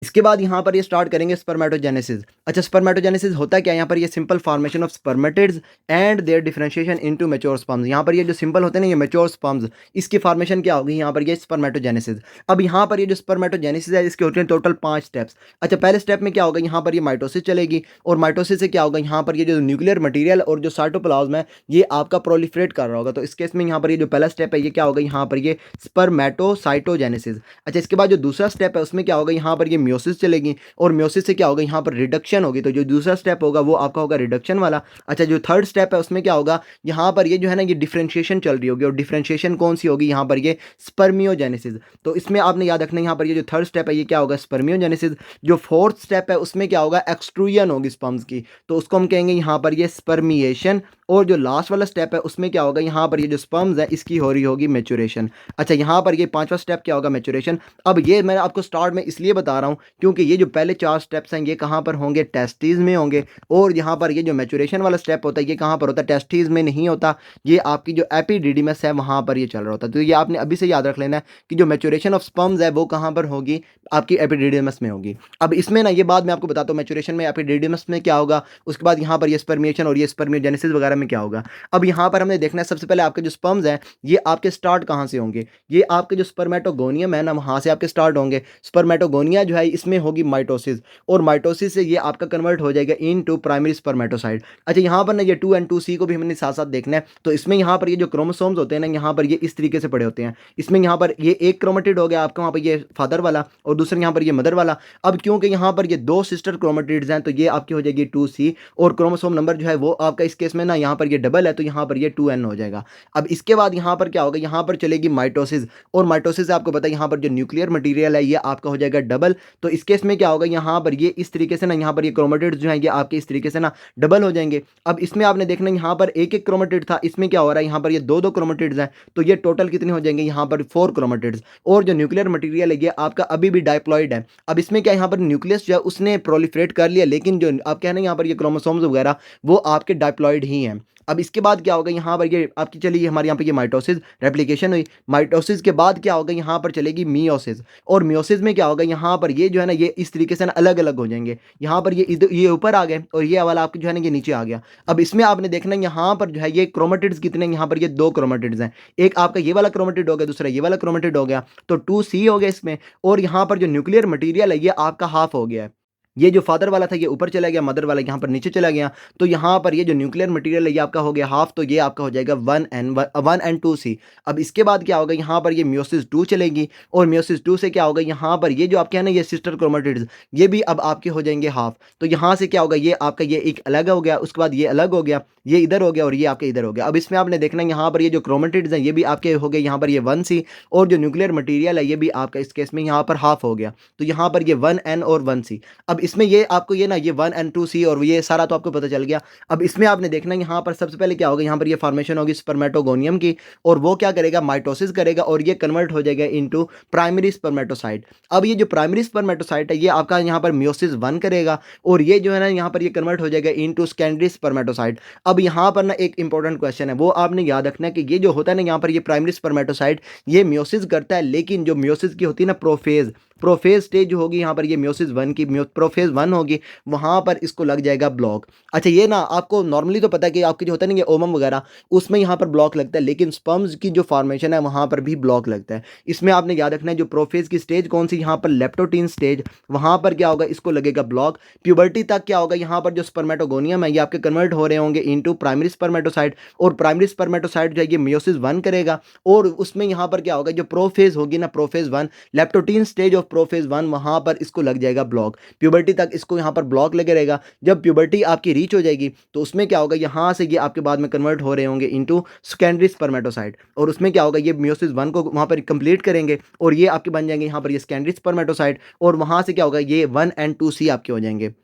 इसके बाद यहाँ पर ये स्टार्ट करेंगे स्पर्मेटोजेनेसिस। अच्छा, स्पर्मेटोजेनेसिस होता क्या है? यहाँ पर ये simple formation of spermatids and their differentiation into mature sperms. यहाँ पर ये जो सिंपल होते हैं ना, ये मैच्योर स्पर्म्स, इसकी फॉर्मेशन क्या होगी? यहाँ पर ये स्पर्मेटोजेनेसिस। अब यहाँ पर ये जो स्पर्मेटोजेनेसिस है, इसके होते हैं टोटल 5 स्टेप्स। अच्छा, पहले स्टेप में क्या होगा? यहाँ पर ये माइटोसिस चलेगी और माइटोसिस से क्या होगा? यहाँ पर ये जो न्यूक्लियर मटेरियल और जो साइटोप्लाज्म है, ये आपका प्रोलिफरेट कर रहा होगा। तो इस केस में यहाँ पर ये जो पहला स्टेप है, ये क्या होगा? यहाँ पर ये स्पर्मेटोसाइटोजेनेसिस। अच्छा, इसके बाद जो दूसरा स्टेप है, उसमें क्या होगा? यहाँ पर ये मियोसिस चलेगी और मियोसिस से क्या होगा? यहाँ पर रिडक्शन होगी। तो जो दूसरा स्टेप होगा वो आपका होगा रिडक्शन वाला। अच्छा, जो थर्ड स्टेप है उसमें क्या होगा? यहाँ पर ये जो है ना, ये डिफरेंशिएशन चल रही होगी और डिफरेंशिएशन कौन सी होगी? यहाँ पर ये स्पर्मियोजेनेसिस। तो इसमें आपने याद रखना है, यहाँ पर ये जो थर्ड स्टेप है ये क्या होगा? स्पर्मियोजेनेसिस। जो फोर्थ स्टेप है उसमें क्या होगा? एक्सट्रूजन होगी स्पर्म्स की, तो उसको हम कहेंगे यहाँ पर ये स्पर्मिएशन। और जो लास्ट वाला स्टेप है उसमें क्या होगा? यहाँ पर ये जो स्पर्म्स है इसकी हो रही होगी मैच्योरेशन। अच्छा, यहाँ पर ये पांचवा स्टेप क्या होगा? मैच्योरेशन। अब ये मैं आपको स्टार्ट में इसलिए बता रहा हूँ क्योंकि ये जो पहले 4 स्टेप्स हैं ये कहाँ पर होंगे? टेस्टिस में होंगे। और यहाँ पर ये जो मैच्योरेशन वाला स्टेप होता है ये कहाँ पर होता है? टेस्टिस में नहीं होता, ये आपकी जो एपिडिडिमस है वहाँ पर ये चल रहा होता है। तो ये आपने अभी से याद रख लेना है कि जो मैच्योरेशन ऑफ स्पर्म्स है वो कहाँ पर होगी? आपकी एपिडिडिमस में होगी। अब इसमें ना ये बात मैं आपको बताता हूँ, मैच्योरेशन में एपिडिडिमस में क्या होगा, उसके बाद यहाँ पर ये स्पर्मिएशन और ये स्पर्मियोजेनेसिस वगैरह में क्या होगा। अब यहाँ पर हमने देखना है सबसे पहले आपके जो स्पर्म्स हैं ये आपके स्टार्ट कहाँ से होंगे? ये आपके जो स्पर्मेटोगोनियम है ना, वहाँ से आपके स्टार्ट होंगे। स्पर्मेटोगोनिया जो है इसमें होगी माइटोसिस और माइटोसिस से ये आपका कन्वर्ट हो जाएगा इनटू प्राइमरी स्पर्मेटोसाइट। अच्छा, यहाँ पर ना ये 2 एंड 2C को भी हमने साथ-साथ देखना है। तो इसमें यहाँ पर ये जो क्रोमोसोम्स होते हैं ना, यहाँ पर ये इस तरीके से पड़े होते हैं। इसमें यहाँ पर ये एक क्रोमेटिड हो गया आपका, वहाँ पर ये फादर वाला और दूसरा यहाँ पर ये मदर वाला। अब क्योंकि यहाँ पर ये 2 सिस्टर क्रोमेटिड्स हैं तो ये आपकी हो जाएगी 2C और क्रोमोसोम नंबर जो है वो आपका इस केस में ना यहाँ पर ये डबल है तो यहाँ पर ये 2N हो जाएगा। अब इसके बाद यहाँ पर क्या होगा? यहाँ पर चलेगी माइटोसिस और माइटोसिस से आपको पता है यहाँ पर जो न्यूक्लियर मटेरियल है ये आपका हो जाएगा डबल। तो इस केस में क्या होगा? यहाँ पर ये इस तरीके से ना, यहाँ पर ये क्रोमेटिड्स जो हैं ये आपके इस तरीके से ना डबल हो जाएंगे। अब इसमें आपने देखना यहाँ पर एक एक क्रोमेटिड था, इसमें क्या हो रहा है? यहाँ पर ये दो दो क्रोमेटिड्स हैं तो ये टोटल कितने हो जाएंगे? यहाँ पर 4 क्रोमेटिड्स। और जो न्यूक्लियर मटेरियल है ये आपका अभी भी डाइप्लॉइड है। अब इसमें क्या, यहाँ पर न्यूक्लियस जो है उसने प्रोलिफरेट कर लिया, लेकिन जो आप कह रहे हैं यहाँ पर ये क्रोमोसोम्स वगैरह वो आपके डाइप्लॉइड ही हैं। अब इसके बाद क्या होगा? यहाँ पर ये आपकी चली हमारे यहाँ पे ये माइटोसिस रेप्लिकेशन हुई। माइटोसिस के बाद क्या होगा? यहाँ पर चलेगी मियोसिस और मियोसिस में क्या होगा? यहाँ पर ये जो है ना ये इस तरीके से ना अलग अलग हो जाएंगे। यहाँ पर ये इधर ये ऊपर आ गए और ये वाला आपके जो है ना ये नीचे आ गया। अब इसमें आपने देखना यहाँ पर जो है ये क्रोमेटिड्स कितने हैं? यहाँ पर ये 2 क्रोमेटिड्स हैं। एक आपका ये वाला क्रोमेटिड हो गया, दूसरा ये वाला क्रोमेटिड हो गया, तो 2C हो गया इसमें। और यहाँ पर जो न्यूक्लियर मटेरियल है ये आपका हाफ हो गया है। ये जो फादर वाला था ये ऊपर चला गया, मदर वाला यहाँ पर नीचे चला गया। तो यहाँ पर ये जो न्यूक्लियर मटेरियल है ये आपका हो गया हाफ, तो ये आपका हो जाएगा 1N 2C। अब इसके बाद क्या होगा? यहाँ पर ये मियोसिस 2 चलेगी और मियोसिस 2 से क्या होगा? यहाँ पर ये जो आपके है ना ये सिस्टर क्रोमेटिड्स ये भी अब आपके हो जाएंगे हाफ। तो यहाँ से क्या होगा? ये आपका ये एक अलग हो गया, उसके बाद ये अलग हो गया, ये इधर हो गया और ये आपके इधर हो गया। अब इसमें आपने देखना है यहाँ पर ये जो क्रोमेटिड्स हैं ये भी आपके हो गए यहाँ पर ये 1C और जो न्यूक्लियर मटेरियल है ये भी आपका इस केस में यहाँ पर हाफ हो गया। तो यहाँ पर ये 1N और 1C। अब इसमें ये आपको ये ना ये 1N 2C और ये सारा तो आपको पता चल गया। अब इसमें आपने देखना है यहाँ पर सबसे पहले क्या होगा? यहाँ पर ये फॉर्मेशन होगी स्पर्मेटोगोनियम की और वो क्या करेगा? माइटोसिस करेगा और ये कन्वर्ट हो जाएगा इनटू प्राइमरी स्पर्मेटोसाइट। अब ये जो प्राइमरी स्पर्मेटोसाइट है ये आपका यहाँ पर मियोसिस 1 करेगा और ये जो है ना यहाँ पर ये कन्वर्ट हो जाएगा इनटू सेकेंडरी स्पर्मेटोसाइट। अब यहाँ पर ना एक इंपॉर्टेंट क्वेश्चन है, वो आपने याद रखना है कि ये जो होता है ना यहाँ पर ये प्राइमरी स्पर्मेटोसाइट ये मियोसिस करता है, लेकिन जो मियोसिस की होती है ना प्रोफेज, प्रोफेज स्टेज जो होगी यहाँ पर ये मियोसिस 1 की प्रोफेज 1 होगी, वहाँ पर इसको लग जाएगा ब्लॉक। अच्छा, ये ना आपको नॉर्मली तो पता है कि आपकी जो होता है ना ये ओवम वगैरह उसमें यहाँ पर ब्लॉक लगता है, लेकिन स्पर्म्स की जो फॉर्मेशन है वहाँ पर भी ब्लॉक लगता है। इसमें आपने याद रखना है जो प्रोफेज की स्टेज कौन सी? यहाँ पर लेप्टोटीन स्टेज, वहाँ पर क्या होगा? इसको लगेगा ब्लॉक। प्यूबर्टी तक क्या होगा? यहाँ पर जो स्पर्मेटोगोनियम है ये आपके कन्वर्ट हो रहे होंगे इनटू प्राइमरी स्पर्मेटोसाइट और प्राइमरी स्पर्मेटोसाइट जो है ये मियोसिस 1 करेगा और उसमें यहाँ पर क्या होगा? जो प्रोफेज होगी ना prophase 1, leptotene stage of prophase 1, वहाँ पर इसको लग जाएगा ब्लॉक। प्यूबर्टी तक इसको यहाँ पर ब्लॉक लगे रहेगा। जब प्यूबर्टी आपकी रीच हो जाएगी तो उसमें क्या होगा? यहाँ से ये आपके बाद में कन्वर्ट हो रहे होंगे इनटू सेकेंडरी स्पर्मेटोसाइट और उसमें क्या होगा? ये मियोसिस 1 को वहाँ पर कंप्लीट करेंगे और ये आपके बन जाएंगे यहाँ पर ये सेकेंडरी स्पर्मेटोसाइट और वहाँ से क्या होगा? ये 1N 2C आपके हो जाएंगे।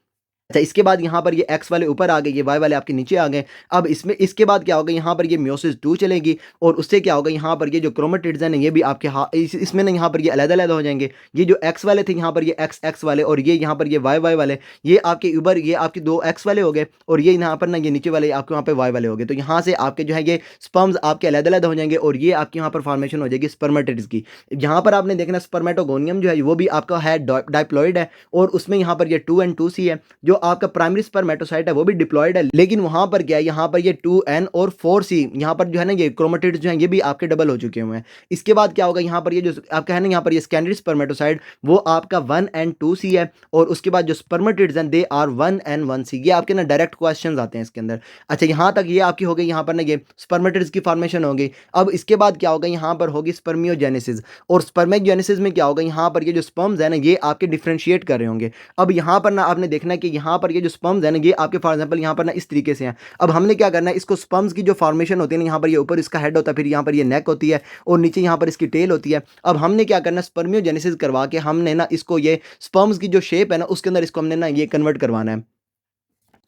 अच्छा, इसके बाद यहाँ पर ये एक्स वाले ऊपर आ गए, ये वाई वाले आपके नीचे आ गए। अब इसमें इसके बाद क्या होगा, यहाँ पर ये मियोसिस 2 चलेगी और उससे क्या होगा, यहाँ पर ये जो क्रोमेटिड्स हैं ना, ये भी आपके इसमें ना यहाँ पर ये अलग-अलग हो जाएँगे। ये जो एक्स वाले थे, यहाँ पर ये एक्स एक्स वाले और ये यहाँ पर ये वाई वाई वाले, ये आपके ऊपर ये आपके 2 एक्स वाले हो गए और ये यहाँ पर ना ये नीचे वाले आपके वहाँ पे वाई वाले हो गए। तो यहाँ से आपके जो है ये स्पर्म्स आपके अलग-अलग हो जाएँगे और ये आपके यहाँ पर फॉर्मेशन हो जाएगी स्पर्मेटिड्स की। यहाँ पर आपने देखना स्पर्मेटोगोनियम जो है वो भी आपका है डायप्लॉइड है और उसमें यहाँ पर ये 2 एंड 2 सी है। जो आपका प्राइमरी स्पर्मेटोसाइट है वो भी डिप्लॉयड है, लेकिन वहां पर क्या है, यहाँ पर ये 2n और 4c यहाँ पर जो है ना ये क्रोमेटिड्स जो है ये भी आपके डबल हो चुके हुए हैं। इसके बाद क्या होगा, यहाँ पर ये जो आपका है ना यहाँ पर ये सेकेंडरी स्पर्मेटोसाइट वो आपका 1 एंड 2c है और उसके बाद जो स्पर्मेटिड्स हैं दे आर 1 एंड 1c। ये आपके ना डायरेक्ट क्वेश्चन आते हैं इसके अंदर। अच्छा, यहाँ तक ये आपकी हो गई, यहाँ पर ना ये स्पर्मेटिड्स की फॉर्मेशन होगी। अब इसके बाद क्या होगा, यहाँ पर होगी स्पर्मियोजेनेसिस और स्पर्मेयोजेनेसिस में क्या होगा, यहाँ पर ये जो स्पर्म्स है ना ये आपके डिफ्रेंशिएट कर रहे होंगे। अब यहाँ पर ना आपने देखना है कि यहाँ पर ये जो स्पर्म्स है ना ये आपके फॉर एग्जांपल यहाँ पर ना इस तरीके से हैं। अब हमने क्या करना है, इसको स्पर्म्स की जो फॉर्मेशन होती है ना, यहाँ पर ये ऊपर इसका हेड होता है, फिर यहाँ पर ये नेक होती है और नीचे यहाँ पर इसकी टेल होती है। अब हमने क्या करना है, स्पर्मियोजेनेसिस करवा के हमने ना इसको ये स्पर्म्स की जो शेप है ना उसके अंदर इसको हमने ना ये कन्वर्ट करवाना है।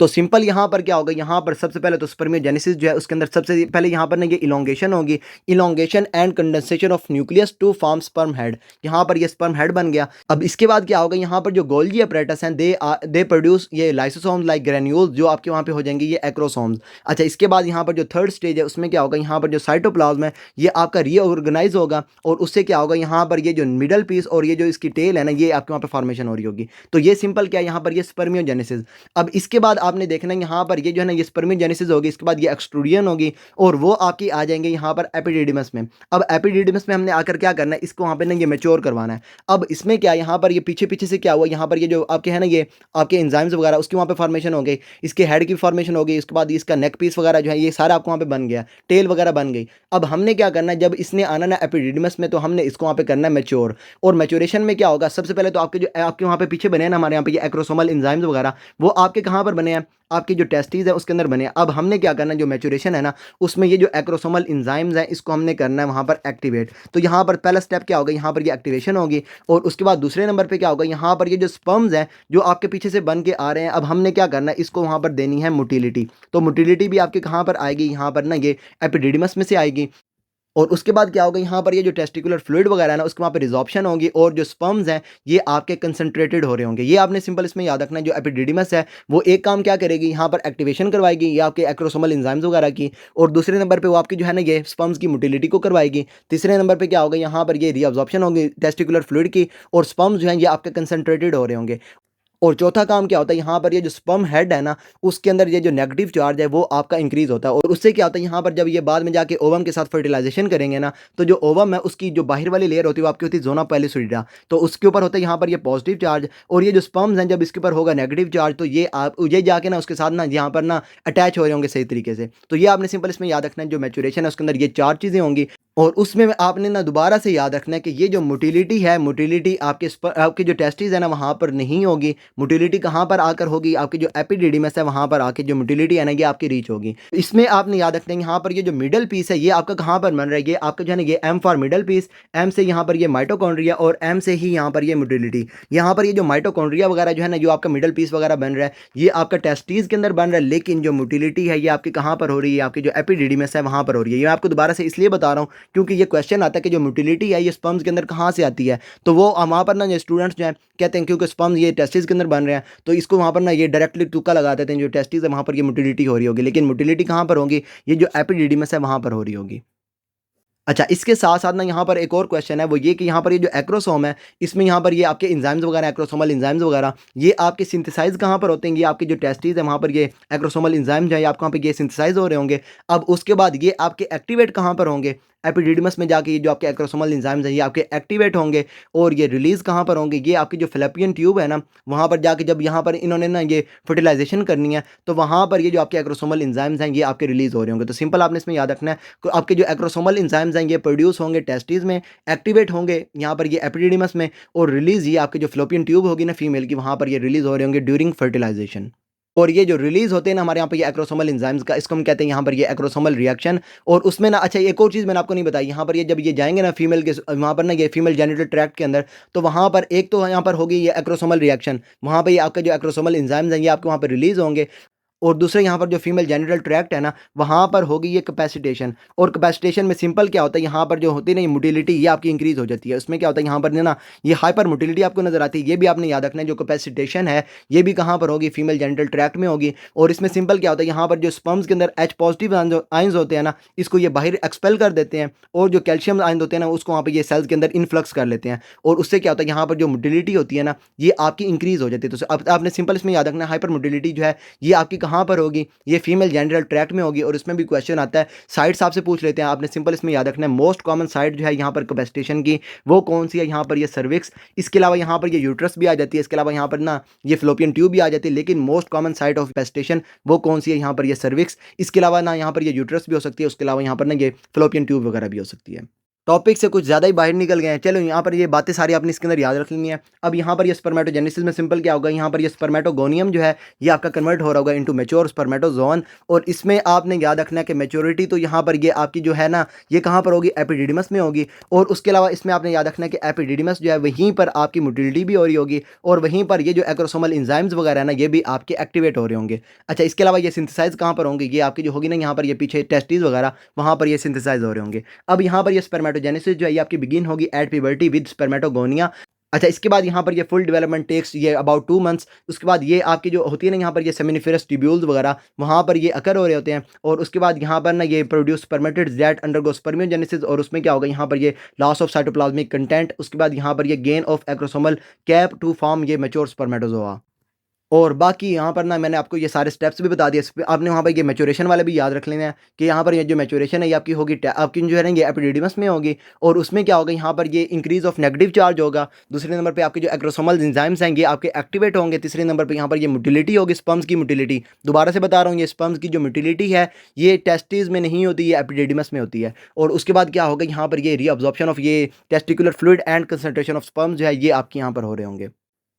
तो सिंपल यहाँ पर क्या होगा, यहाँ पर सबसे पहले तो स्पर्मियोजेनेसिस जो है उसके अंदर सबसे पहले यहाँ पर ना ये इलोंगेशन होगी, elongation and condensation of nucleus to form sperm head. यहाँ पर ये स्पर्म हेड बन गया। अब इसके बाद क्या होगा, यहाँ पर जो गोल्गी अपरेटस हैं दे प्रोड्यूस ये लाइसोसोम्स लाइक ग्रेन्यूल्स जो आपके वहाँ पे हो जाएंगे ये एक्रोसोम्स। अच्छा, इसके बाद यहाँ पर जो थर्ड स्टेज है उसमें क्या होगा, यहाँ पर जो साइटोप्लाज्म है ये आपका रीऑर्गेनाइज होगा और उससे क्या होगा, यहाँ पर ये जो मिडल पीस और ये जो इसकी टेल है ना ये आपके वहाँ पे फॉर्मेशन हो रही होगी। तो ये सिंपल क्या है, यहाँ पर ये स्पर्मियोजेनेसिस। अब इसके बाद आपने देखना है यहाँ पर ये जो है ना ये स्पर्मियोजेनेसिस होगी, इसके बाद ये एक्सट्रूडियन होगी और वो आपकी आ जाएंगे यहाँ पर एपिडिडिमस में। अब एपिडिडिमस में हमने आकर क्या करना है, इसको वहाँ पे ना ये मैच्योर करवाना है। अब इसमें क्या यहाँ पर ये पीछे पीछे से क्या हुआ, यहाँ पर ये जो आपके है ना ये आपके एंजाइम्स वगैरह उसकी वहाँ पे फॉर्मेशन हो गई, इसके हेड की फॉर्मेशन हो गई, उसके बाद इसका नेक पीस वगैरह जो है ये सारा आपको वहाँ पे बन गया, टेल वगैरह बन गई। अब हमने क्या करना है, जब इसने आना ना एपिडिडिमस में तो हमने इसको वहाँ पे करना है मैच्योर। और मैच्योरेशन में क्या होगा, सबसे पहले तो आपके जो आपके वहाँ पे पीछे बने हैं ना हमारे यहाँ पे ये एक्रोसोमल एंजाइम्स वगैरह वो आपके कहाँ पर बने हैं, आपकी जो टेस्टीज है उसके अंदर बने। अब हमने क्या करना है, जो मैच्योरेशन है ना उसमें ये जो एक्रोसोमल एंजाइम्स हैं इसको हमने करना है वहाँ पर एक्टिवेट। तो यहाँ पर पहला स्टेप क्या होगा, यहाँ पर ये एक्टिवेशन होगी और उसके बाद दूसरे नंबर पे क्या होगा, यहाँ पर ये जो स्पर्म्स हैं जो आपके पीछे से बन के आ रहे हैं, अब हमने क्या करना है, इसको वहाँ पर देनी है मोटिलिटी। तो मोटिलिटी भी आपके कहाँ पर आएगी, यहाँ पर ना ये एपिडिडिमस में से आएगी। और उसके बाद क्या होगा, यहाँ पर ये जो टेस्टिकुलर फ्लूइड वगैरह है ना उसके वहाँ पे रिजॉर्प्शन होगी और जो स्पर्म्स हैं ये आपके कंसंट्रेटेड हो रहे होंगे। ये आपने सिंपल इसमें याद रखना है, जो एपिडिडिमस है वो एक काम क्या करेगी, यहाँ पर एक्टिवेशन करवाएगी ये आपके एक्रोसोमल एंजाइम्स वगैरह की और दूसरे नंबर पे वो आपकी जो है ना ये स्पर्म्स की मोटिलिटी को करवाएगी। तीसरे नंबर पे क्या होगा, यहाँ पर ये रीअब्जॉर्प्शन होगी टेस्टिकुलर फ्लूइड की और स्पर्म्स जो हैं ये आपके कंसंट्रेटेड हो रहे होंगे। और चौथा काम क्या होता है, यहाँ पर ये जो स्पर्म हेड है ना उसके अंदर ये जो नेगेटिव चार्ज है वो आपका इंक्रीज होता है और उससे क्या होता है, यहाँ पर जब ये बाद में जाके ओवम के साथ फर्टिलाइजेशन करेंगे ना तो जो ओवम है उसकी जो बाहर वाली लेयर होती है वो आपकी होती है जोना पेलिसोइडा। तो उसके ऊपर होता है यहाँ पर ये पॉजिटिव चार्ज और ये जो स्पर्म्स हैं जब इसके ऊपर होगा नेगेटिव चार्ज तो ये जाके ना उसके साथ ना यहाँ पर ना अटैच हो रहे होंगे सही तरीके से। तो ये आपने सिंपल इसमें याद रखना है, जो मैच्योरेशन है उसके अंदर ये चार चीज़ें होंगी और उसमें आपने ना दोबारा से याद रखना है कि ये जो मोटिलिटी है, मोटिलिटी आपके जो टेस्टिस है ना वहाँ पर नहीं होगी। मोटिलिटी कहाँ पर आकर होगी, आपकी जो एपिडिडिमस है वहाँ पर आके जो मोटिलिटी है ना ये आपकी रीच होगी। इसमें आपने याद रखना है यहाँ पर ये जो मिडल पीस है ये आपका कहाँ पर बन रहा है, ये आपका जो है ना ये M for middle piece, M से यहाँ पर ये माइटोकॉन्ड्रिया और एम से ही यहाँ पर ये मोटिलिटी। यहाँ पर ये जो माइटोकॉन्ड्रिया वगैरह जो है ना जो आपका मिडल पीस वगैरह बन रहा है ये आपका टेस्टिस के अंदर बन रहा है, लेकिन जो मोटिलिटी है ये आपकी कहाँ पर हो रही है, आपकी जो एपिडिडिमस है वहाँ पर हो रही है। ये मैं आपको दोबारा से इसलिए बता रहा हूँ क्योंकि ये क्वेश्चन आता है कि जो मोटिलिटी है ये स्पर्म्स के अंदर कहाँ से आती है। तो वो वहाँ पर ना जो स्टूडेंट्स जो हैं कहते हैं क्योंकि स्पर्म्स ये टेस्टिस के अंदर बन रहे हैं तो इसको वहाँ पर ना ये डायरेक्टली तुक्का लगा देते हैं, जो टेस्टिस है वहाँ पर ये मोटिलिटी हो रही होगी, लेकिन मोटिलिटी कहाँ पर होगी, ये जो एपिडिडिमस है वहाँ पर हो रही होगी। अच्छा, इसके साथ-साथ ना यहाँ पर एक और क्वेश्चन है वो ये कि यहाँ पर ये जो एक्रोसोम है, इसमें यहाँ पर ये आपके एंजाइम्स वगैरह एक्रोसोमल एंजाइम्स वगैरह ये आपके सिंथेसाइज़ कहाँ पर होते हैं, ये आपके जो टेस्टिस है वहाँ पर ये एक्रोसोमल एंजाइम्स हैं ये आपको वहाँ पे ये सिंथेसाइज़ हो रहे होंगे। अब उसके बाद ये आपके एक्टिवेट कहाँ पर होंगे, एपिडिडिमस में जाके ये जो आपके एक्रोसोमल एंजाइम्स हैं ये आपके एक्टिवेट होंगे और ये रिलीज़ कहाँ पर होंगे, ये आपकी जो फ़ैलोपियन ट्यूब है ना वहाँ पर जाके जब यहाँ पर इन्होंने ना ये फर्टिलाइज़ेशन करनी है तो वहाँ पर ये जो आपके एक्रोसोमल एंजाइम्स हैं ये आपके रिलीज़ हो रहे होंगे। तो सिंपल आपने इसमें याद रखना है कि आपके जो एक्रोसोमल एंजाइम्स हैं ये प्रोड्यूस होंगे टेस्टिस में, एक्टिवेट होंगे यहाँ पर ये एपिडिडिमस में और रिलीज़ ये आपकी जो फ़ैलोपियन ट्यूब होगी ना फीमेल की वहाँ पर ये रिलीज़ हो रहे होंगे ड्यूरिंग फर्टिलाइज़ेशन। और ये जो रिलीज़ होते हैं ना हमारे यहाँ पे ये एक्रोसोमल एंजाइम्स का, इसको हम कहते हैं यहाँ पर ये एक्रोसोमल रिएक्शन। और उसमें ना अच्छा एक और चीज़ मैंने आपको नहीं बताई, यहाँ पर ये जब ये जाएँगे ना फीमेल के वहाँ पर ना ये फीमेल जेनिटल ट्रैक्ट के अंदर, तो वहाँ पर एक तो यहाँ पर होगी ये एक्रोसोमल रिएक्शन, वहाँ पे ये आपका जो एक्रोसोमल एंजाइम्स हैं ये आपके वहाँ पे रिलीज़ होंगे। और दूसरे यहाँ पर जो फीमेल जेनिटल ट्रैक्ट है ना, वहाँ पर होगी ये कैपेसिटेशन। और कैपेसिटेशन में सिंपल क्या होता है, यहाँ पर जो होती है ना ये मोटिलिटी ये आपकी इंक्रीज़ हो जाती है। उसमें क्या होता है यहाँ पर ना ये हाइपर मोटिलिटी आपको नज़र आती है, ये भी आपने याद रखना है। जो कैपेसिटेशन है ये भी कहाँ पर होगी, फीमेल जेनिटल ट्रैक्ट में होगी। और इसमें सिंपल क्या होता है, यहाँ पर जो स्पर्म्स के अंदर H पॉजिटिव आयंस होते हैं ना, इसको ये बाहर एक्सपेल कर देते हैं। और जो कैल्शियम आयन होते हैं ना, उसको वहाँ पर ये सेल्स के अंदर इन्फ्लक्स कर लेते हैं। और उससे क्या होता है, यहाँ पर जो मोटिलिटी होती है ना, ये आपकी इंक्रीज़ हो जाती है। तो अब आपने सिंपल इसमें याद रखना है, हाइपर मोटिलिटी जो है ये आपकी कहाँ पर होगी, ये फीमेल जेनिटल ट्रैक्ट में होगी। और इसमें भी क्वेश्चन आता है, साइट्स आपसे पूछ लेते हैं, आपने सिंपल इसमें याद रखना है मोस्ट कॉमन साइट जो है यहाँ पर कैपेसिटेशन की वो कौन सी है, यहाँ पर ये सर्विक्स। इसके अलावा यहाँ पर ये यूट्रस भी आ जाती है, इसके अलावा यहाँ पर ना ये फ्लोपियन ट्यूब भी आ जाती है। लेकिन most common site of capacitation वो कौन सी है, यहाँ पर ये सर्विक्स। इसके अलावा ना यहाँ पर ये यूट्रस भी हो सकती है, उसके अलावा यहाँ पर ना ये फ्लोपियन ट्यूब वगैरह भी हो सकती है। टॉपिक से कुछ ज़्यादा ही बाहर निकल गए हैं। चलो यहाँ पर ये बातें सारी आपने इसके अंदर याद रख लेनी है। अब यहाँ पर ये स्पर्मेटोजेनेसिस में सिंपल क्या होगा, यहाँ पर ये स्पर्मेटोगोनियम जो है ये आपका कन्वर्ट हो रहा होगा इनटू मैच्योर स्पर्मेटोजोन। और इसमें आपने याद रखना है कि मैच्योरिटी तो यहाँ पर ये आपकी जो है ना ये कहाँ पर होगी, एपिडिडिमस में होगी। और उसके अलावा इसमें आपने याद रखना है कि एपिडिडिमस जो है वहीं पर आपकी मोटिलिटी भी हो रही होगी, और वहीं पर ये जो एक्रोसोमल एंजाइम्स वगैरह है ना ये भी आपके एक्टिवेट हो रहे होंगे। अच्छा, इसके अलावा ये सिंथेसाइज कहाँ पर होंगे, ये आपकी जो होगी ना यहाँ पर ये पीछे टेस्टिस वगैरह वहाँ पर ये सिंथेसाइज हो रहे होंगे। अब यहाँ पर ये स्पर्मेटोजेनेसिस जो है ये आपकी बिगिन होगी एट प्यूबर्टी विद स्पर्मेटोगोनिया। अच्छा, इसके बाद यहाँ पर ये फुल डेवलपमेंट टेक्स ये अबाउट 2 मंथ्स। उसके बाद ये आपकी जो होती है ना यहाँ पर ये सेमिनिफेरस ट्यूब्यूल्स वगैरह वहाँ पर ये अकर हो रहे होते हैं। और उसके बाद यहाँ पर ना ये produce spermatids that undergo spermiogenesis. और उसमें क्या होगा, यहाँ पर ये लॉस ऑफ साइटोप्लाज्मिक कंटेंट। उसके बाद यहाँ पर ये gain of acrosomal cap to form ये मैच्योर स्पर्मेटोजोआ। और बाकी यहाँ पर ना मैंने आपको ये सारे स्टेप्स भी बता दिए। आपने वहाँ पर ये मैच्योरेशन वाले भी याद रख लेने हैं कि यहाँ पर ये जो मैच्योरेशन है ये आपकी होगी आपकी जो है ना ये एपिडिडिमस में होगी। और उसमें क्या होगा, यहाँ पर ये इंक्रीज ऑफ नेगेटिव चार्ज होगा। दूसरे नंबर पे आपके जो एक्रोसोमल एंजाइम्स हैं ये आपके एक्टिवेट होंगे। तीसरे नंबर पे यहाँ पर ये मोटिलिटी होगी, स्पर्म्स की मोटिलिटी। दोबारा से बता रहा हूँ, ये स्पर्म्स की जो मोटिलिटी है ये टेस्टिस में नहीं होती, ये एपिडिडिमस में होती है। और उसके बाद क्या होगा, यहाँ पर ये रीअब्जॉर्प्शन ऑफ ये testicular fluid and concentration of sperms जो है ये आपके यहाँ पर हो रहे होंगे।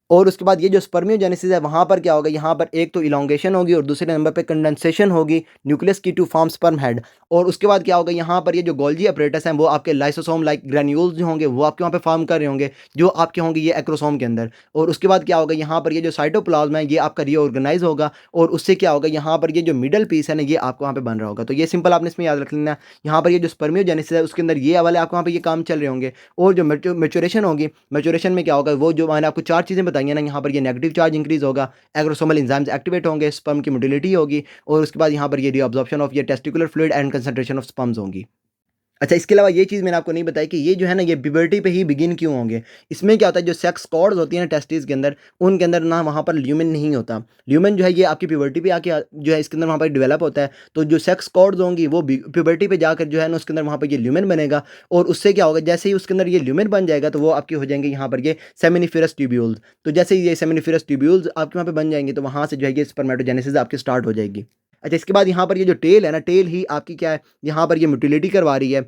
और उसके बाद ये जो स्पर्मियोजेनेसिस है वहाँ पर क्या होगा, यहाँ पर एक तो इलॉन्गेशन होगी और दूसरे नंबर पे कंडेंसेशन होगी न्यूक्लियस की टू फॉर्म स्पर्म हेड। और उसके बाद क्या होगा, यहाँ पर ये जो गोल्जी अपरेटस हैं वो आपके लाइसोसोम लाइक ग्रेन्यूल्स जो होंगे वो आपके वहाँ पे फॉर्म कर रहे होंगे, जो आपके होंगे ये एक्रोसोम के अंदर। और उसके बाद क्या होगा, यहाँ पर ये जो साइटोप्लाज्म है ये आपका रीऑर्गेनाइज होगा। और उससे क्या होगा, यहाँ पर ये जो मिडल पीस है ना ये आपको वहाँ पे बन रहा होगा। तो ये सिंपल आपने इसमें याद रख लेना है। यहाँ पर ये जो स्पर्मियोजेनेसिस है उसके अंदर ये वाले आपको वहाँ पे ये काम चल रहे होंगे। और जो मेचुरेशन होगी, मेचुरेशन में क्या होगा, वो जो मैंने आपको 4 चीज़ें बताई हैं ना, यहाँ पर ये नेगेटिव चार्ज इंक्रीज होगा, एग्रोसोमल एंजाइम्स एक्टिवेट होंगे, स्पर्म की मोटिलिटी होगी। और उसके बाद यहाँ पर ये रीअब्जॉर्प्शन ऑफ ये testicular fluid and concentration of sperms होंगी। अच्छा, इसके अलावा ये चीज़ मैंने आपको नहीं बताई कि ये जो है ना ये प्यूबर्टी पे ही बिगिन क्यों होंगे। इसमें क्या होता है, जो सेक्स कॉर्ड्स होती हैं ना टेस्टिस के अंदर, उनके अंदर ना वहाँ पर ल्यूमेन नहीं होता। ल्यूमेन जो है ये आपकी प्यूबर्टी पे आके जो है इसके अंदर वहाँ पर डेवलप होता है। तो जो सेक्स कॉर्ड्स होंगी वो प्यूबर्टी पे जाकर जो है ना उसके अंदर वहाँ पर ये ल्यूमेन बनेगा। और उससे क्या होगा, जैसे ही उसके अंदर ये ल्यूमेन बन जाएगा तो वो आपके हो जाएंगे यहाँ पर ये सेमिनिफेरस ट्यूब्यूल्स। तो जैसे ही ये सेमिनिफेरस ट्यूब्यूल्स आपके वहाँ पे बन जाएंगे तो वहाँ से जो है ये स्पर्मेटोजेनेसिस आपकी स्टार्ट हो जाएगी। अच्छा, इसके बाद यहाँ पर ये जो टेल है ना, टेल ही आपकी क्या है, यहाँ पर ये मोटिलिटी करवा रही है।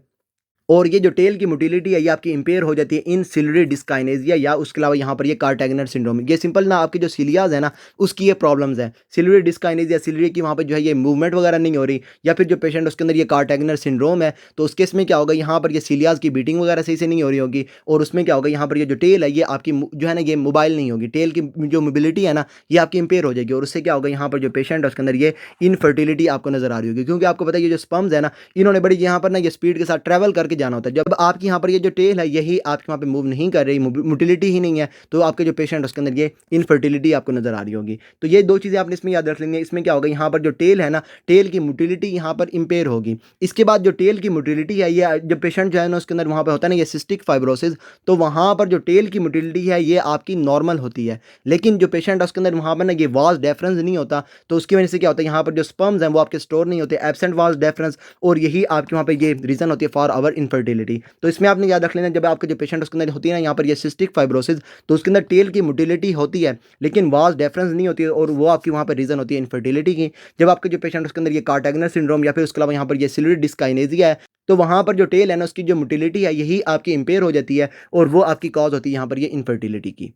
और ये जो टेल की मोटिलिटी है ये आपकी इंपेयर हो जाती है इन सिलियरी डिस्काइनेजिया, या उसके अलावा यहाँ पर ये कार्टेगनर सिंड्रोम। ये सिंपल ना आपकी जो सीलियाज है ना उसकी ये प्रॉब्लम्स हैं। सिलियरी डिस्काइनेजिया, सिलियरी की वहाँ पर जो है ये मूवमेंट वगैरह नहीं हो रही, या फिर जो पेशेंट उसके अंदर ये कार्टेगनर सिंड्रोम है तो उस केस में क्या होगा, यहाँ पर ये सीलियाज की बीटिंग वगैरह सही से नहीं हो रही होगी। और उसमें क्या होगा, यहाँ पर ये जो टेल है ये आपकी जो है ना ये मोबाइल नहीं होगी, टेल की जो मोबिलिटी है ना ये आपकी इंपेयर हो जाएगी। और उससे क्या होगा, यहाँ पर जो पेशेंट है उसके अंदर ये इनफर्टिलिटी आपको नजर आ रही होगी। क्योंकि आपको पता है ये जो स्पर्म्स है ना इन्होंने बड़ी यहाँ पर ना ये स्पीड के साथ ट्रैवल करके जाना होता है। जब आपकी यहाँ पर ये जो टेल है यही आपके वहाँ पे मूव नहीं कर रही, मोटिलिटी ही नहीं है, तो आपके जो पेशेंट उसके अंदर ये इनफर्टिलिटी आपको नजर आ रही होगी। तो ये 2 चीज़ें आपने इसमें याद रख लेंगे। इसमें क्या होगा, यहाँ पर जो टेल है ना टेल की मोटिलिटी यहाँ पर इंपेयर होगी। इसके बाद जो टेल की मोटिलिटी है ये जब पेशेंट जो है ना उसके अंदर वहाँ पर होता है ना ये सिस्टिक फाइब्रोसिस, तो वहाँ पर जो टेल की मोटिलिटी है ये आपकी नॉर्मल होती है। लेकिन जो पेशेंट है उसके अंदर वहाँ पर ना ये वाज डेफरेंस नहीं होता, तो उसकी वजह से क्या होता है, यहाँ पर जो स्पर्म्स हैं वो आपके स्टोर नहीं होते, एब्सेंट वाज डेफरेंस। और यही आपके वहाँ पर ये रीज़न होती है फॉर आवर इनफर्टिलिटी। तो इसमें आपने याद रख लेना, जब आपके जो पेशेंट उसके अंदर होती है ना यहाँ पर ये सिस्टिक फाइब्रोसिस, तो उसके अंदर टेल की मोटिलिटी होती है लेकिन वाज डिफरेंस नहीं होती है, और वो आपकी वहाँ पर रीज़न होती है इनफर्टिलिटी की। जब आपके जो पेशेंट उसके अंदर ये कार्टेगनर सिंड्रोम या फिर उसके अलावा यहाँ पर ये सिलियरी डिस्काइनेजिया है, तो वहाँ पर जो टेल है ना उसकी जो मोटिलिटी है यही आपकी इंपेयर हो जाती है, और वो आपकी कॉज होती है यहाँ पर ये इनफर्टिलिटी की।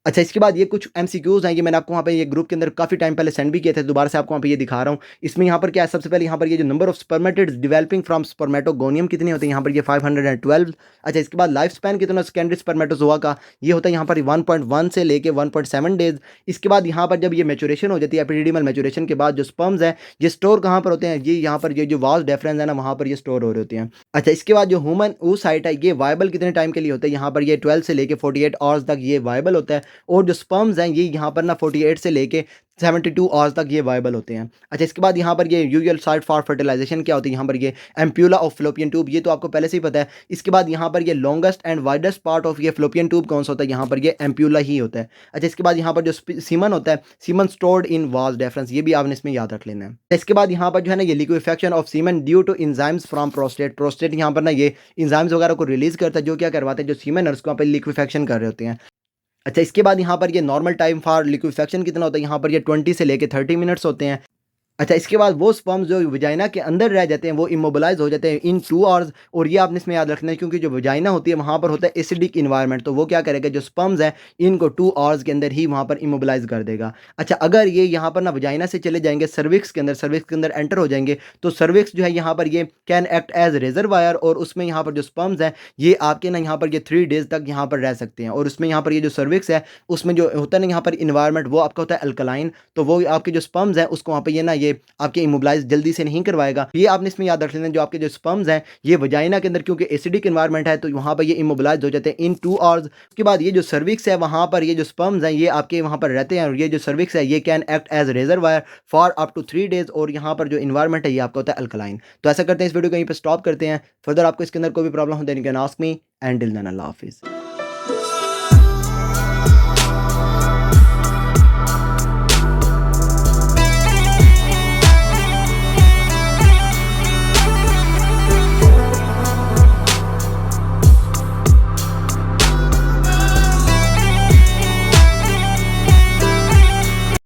अच्छा, इसके बाद ये कुछ एमसीक्यूज़ हैं, ये मैंने आपको वहाँ पे ये ग्रुप के अंदर काफ़ी टाइम पहले सेंड भी किए थे, दोबारा से आपको वहाँ पे ये दिखा रहा हूँ। इसमें यहाँ पर क्या है, सबसे पहले यहाँ पर ये जो number of spermatids developing from spermatogonium कितने होते हैं, यहाँ पर ये 512। अच्छा, इसके बाद लाइफ स्पैन कितना सेकेंडरी स्पर्मेटोज़ोआ का, ये होता है यहाँ पर 1.1 से लेके 1.7 डेज़। इसके बाद यहाँ पर जब ये मैच्योरेशन हो जाती है, एपिडिडीमल मैच्योरेशन के बाद जो स्पर्म्स हैं, ये स्टोर कहाँ पर होते हैं, ये यहाँ पर ये जो वास डेफरेंस है ना, वहाँ पर ये स्टोर हो रहे होते हैं। अच्छा, इसके बाद जो ह्यूमन oocyte है, ये वायबल कितने टाइम के लिए होता है, यहाँ पर ये 12 से लेके 48 आवर्स तक ये वायबल होता है। और जो स्पर्म्स हैं, ये यहाँ पर ना 48 से लेके 72 आवर्स तक ये वायबल होते हैं। अच्छा, इसके बाद यहाँ पर ये यूजुअल साइट फॉर फर्टिलाइजेशन क्या होती है, यहाँ पर ये एम्प्यूला ऑफ फ्लोपियन ट्यूब, ये तो आपको पहले से ही पता है। इसके बाद यहाँ पर ये longest and widest part of ये फ्लोपियन ट्यूब कौन सा होता है, यहाँ पर ये एम्प्यूला ही होता है। अच्छा, इसके बाद यहाँ पर जो सीमन होता है, semen stored in vas deferens, ये भी आपने इसमें याद रख लेना है। इसके बाद यहाँ पर जो है ना, ये liquefaction of semen due to enzymes from prostate, prostate यहाँ पर ना ये इंजाइम्स वगैरह को रिलीज करता है, जो क्या करवाते हैं, जो सीमन है उसको यहाँ पर लिक्विफेक्शन कर रहे होते हैं। अच्छा, इसके बाद यहाँ पर ये नॉर्मल टाइम फॉर लिक्विफेक्शन कितना होता है, यहाँ पर ये 20 से लेके 30 मिनट्स होते हैं। अच्छा, इसके बाद वो स्पर्म्स जो वजाइना के अंदर रह जाते हैं, वो इमोबिलाइज हो जाते हैं इन 2 आवर्स। और ये आपने इसमें याद रखना है, क्योंकि जो वजाइना होती है वहाँ पर होता है एसिडिक इन्वायरमेंट, तो वो क्या करेगा, जो स्पर्म्स हैं इनको 2 आवर्स के अंदर ही वहाँ पर इमोबिलाइज कर देगा। अच्छा, अगर ये यहाँ पर ना वजाइना से चले जाएंगे सर्विक्स के अंदर, सर्विक्स के अंदर एंटर हो जाएंगे, तो सर्विक्स जो है यहाँ पर ये कैन एक्ट एज रिजर्वायर, और उसमें यहाँ पर जो स्पर्म्स हैं ये आपके ना यहाँ पर ये 3 डेज तक यहाँ पर रह सकते हैं। और उसमें यहाँ पर ये जो सर्विक्स है, उसमें जो होता है ना यहाँ पर इन्वायरमेंट, वो आपका होता है अल्कलाइन, तो वो आपके जो स्पर्म्स हैं उसको वहाँ पर ये ना ये आपके इमोबिलाइज जल्दी से नहीं करवाएगा। ये आपने इसमें याद रख लेना, जो आपके जो स्पर्म्स हैं ये वजाइना के अंदर क्योंकि एसिडिक एनवायरनमेंट है, तो वहाँ पर ये इमोबिलाइज हो जाते हैं इन 2 आवर्स। उसके बाद ये जो सर्विक्स है, वहाँ पर ये जो स्पर्म्स हैं ये आपके वहाँ पर रहते हैं, और ये जो सर्विक्स है ये can act as reservoir for up to 3 days, और यहाँ पर जो इन्वायरमेंट है ये आपका होता है अल्कलाइन। तो ऐसा करते हैं, इस वीडियो को यहीं पर स्टॉप करते हैं। फर्दर आपको इसके अंदर कोई भी प्रॉब्लम हो then you can ask me, and till then अल्लाह हाफिज़।